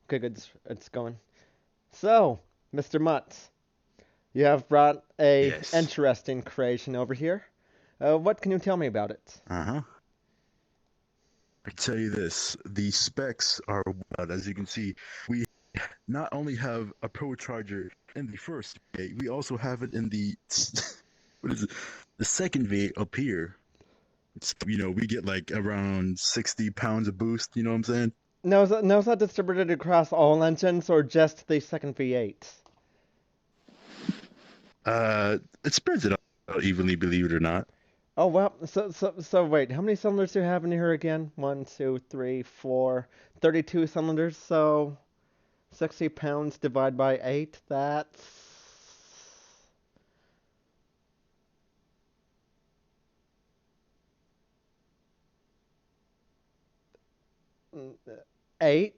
Okay, good. It's going. So, Mr. Mutt, you have brought a Yes. interesting creation over here. What can you tell me about it? Uh-huh. I tell you this, the specs are wild. As you can see, we not only have a Pro Charger in the first V8, we also have it in the what is it? The second V8 up here. We get like around 60 pounds of boost, you know what I'm saying? Now is that distributed across all engines or just the second V8? It spreads it out evenly, believe it or not. Oh well, so wait, how many cylinders do you have in here again? One, two, three, four, 32 cylinders. So 60 pounds divided by 8. That's 8.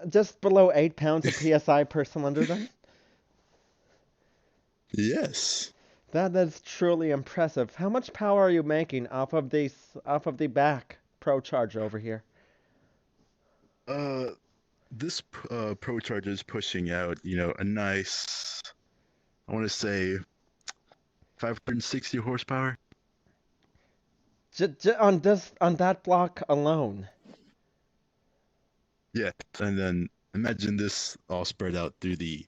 Just below 8 pounds of psi per cylinder. Then Yes. that is truly impressive. How much power are you making off of the back Pro Charger over here? Uh, this Pro Charger is pushing out, a nice, I want to say 560 horsepower. On that block alone. Yeah, and then imagine this all spread out through the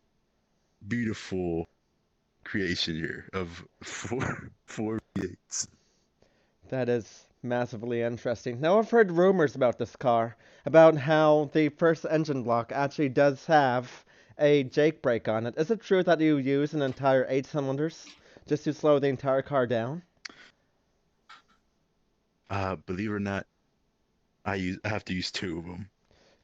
beautiful creation here of four V8s. That is massively interesting. Now, I've heard rumors about this car, about how the first engine block actually does have a jake brake on it. Is it true that you use an entire 8 cylinders just to slow the entire car down? Believe it or not, I have to use two of them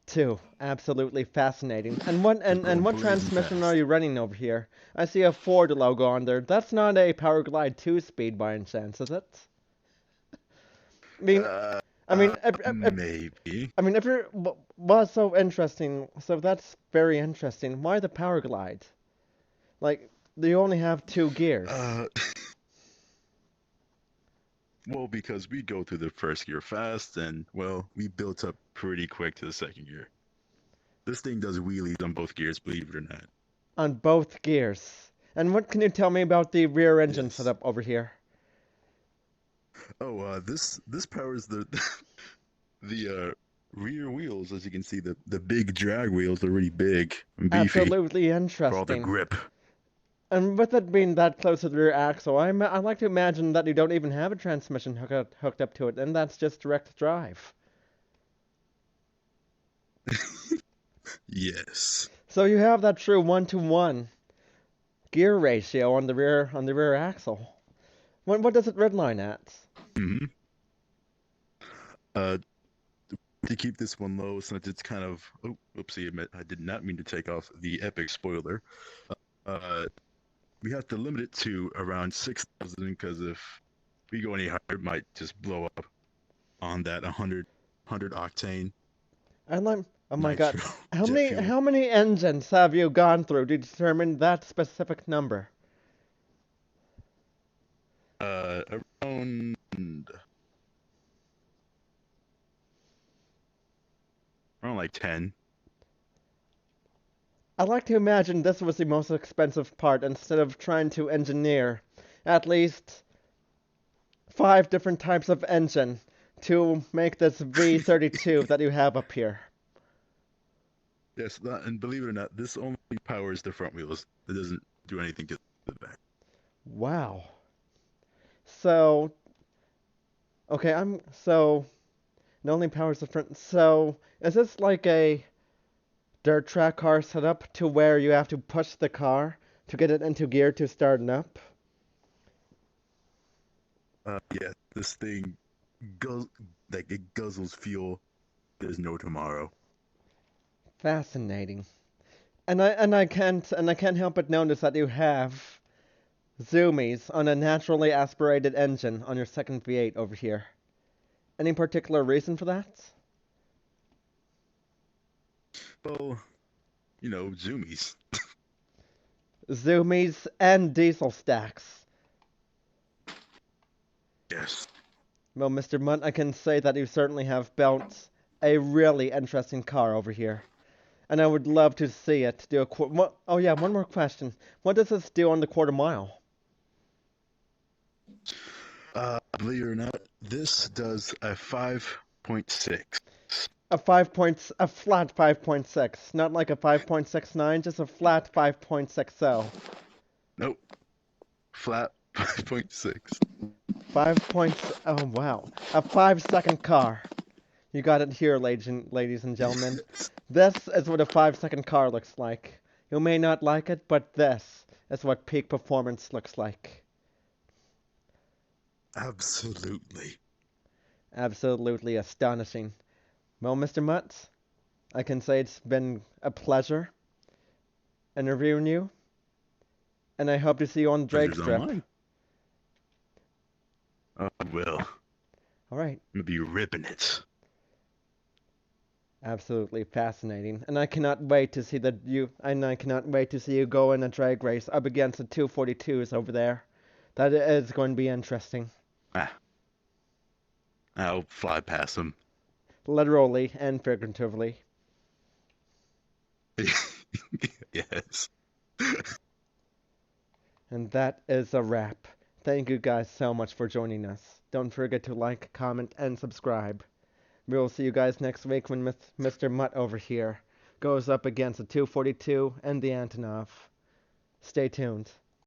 Two. Absolutely fascinating. And what to and, go and what blazing transmission are fast. you running over here? I see a Ford logo on there. That's not a Power Glide 2 speed by any chance, is it? I mean, Uh, I mean, Maybe. if you're was so interesting, so that's very interesting. Why the power glide? Like, you only have 2 gears. Uh, well, because we go through the first gear fast, and well, we built up pretty quick to the second gear. This thing does wheelies on both gears, believe it or not. On both gears. And what can you tell me about the rear engine Yes. setup over here? Oh, this powers the the rear wheels. As you can see, the big drag wheels are really big and beefy Absolutely for all the interesting. grip. And with it being that close to the rear axle, I like to imagine that you don't even have a transmission hooked up to it, and that's just direct drive. Yes. So you have that true 1-to-1 gear ratio on the rear axle. What does it redline at? hmm Uh, to keep this one low, since it's kind of oh, oopsie, I did not mean to take off the epic spoiler. Uh, we have to limit it to around 6,000 because if we go any higher, it might just blow up on that 100 octane And I'm, oh my god, nitro how jet many fuel. how many engines have you gone through to determine that specific number? Around like 10. I like to imagine this was the most expensive part instead of trying to engineer at least 5 different types of engine to make this V32 that you have up here. Yes, and believe it or not, this only powers the front wheels. It doesn't do anything to the back. Wow. So, okay, so it only powers the front. So, is this like a dirt track car setup to where you have to push the car to get it into gear to start it up? Yeah, this thing goes like it guzzles fuel. There's no tomorrow. Fascinating. And I can't help but notice that you have zoomies on a naturally aspirated engine on your second V8 over here. Any particular reason for that? Well, zoomies. Zoomies and diesel stacks. Yes. Well, Mr. Munt, I can say that you certainly have built a really interesting car over here. And I would love to see it do a oh yeah, one more question. What does this do on the quarter mile? Believe it or not, this does a 5.6. A flat 5.6, not like a 5.69, just a flat 5.60. Nope, flat 5.6. 5 points. Oh wow, a 5-second car. You got it here, ladies and gentlemen. This is what a 5-second car looks like. You may not like it, but this is what peak performance looks like. Absolutely. Absolutely astonishing. Well, Mr. Mutt, I can say it's been a pleasure interviewing you, and I hope to see you on the Drake Pleasure's all strip. mine. Oh, well, I'm All right. gonna be ripping it. Absolutely fascinating, and I cannot wait to see I cannot wait to see you go in a drag race up against the 242s over there. That is going to be interesting, Ah, I'll fly past them. literally and figuratively. Yes. And that is a wrap. Thank you guys so much for joining us. Don't forget to like, comment, and subscribe. We will see you guys next week when Mr. Mutt over here goes up against the 242 and the Antonov. Stay tuned.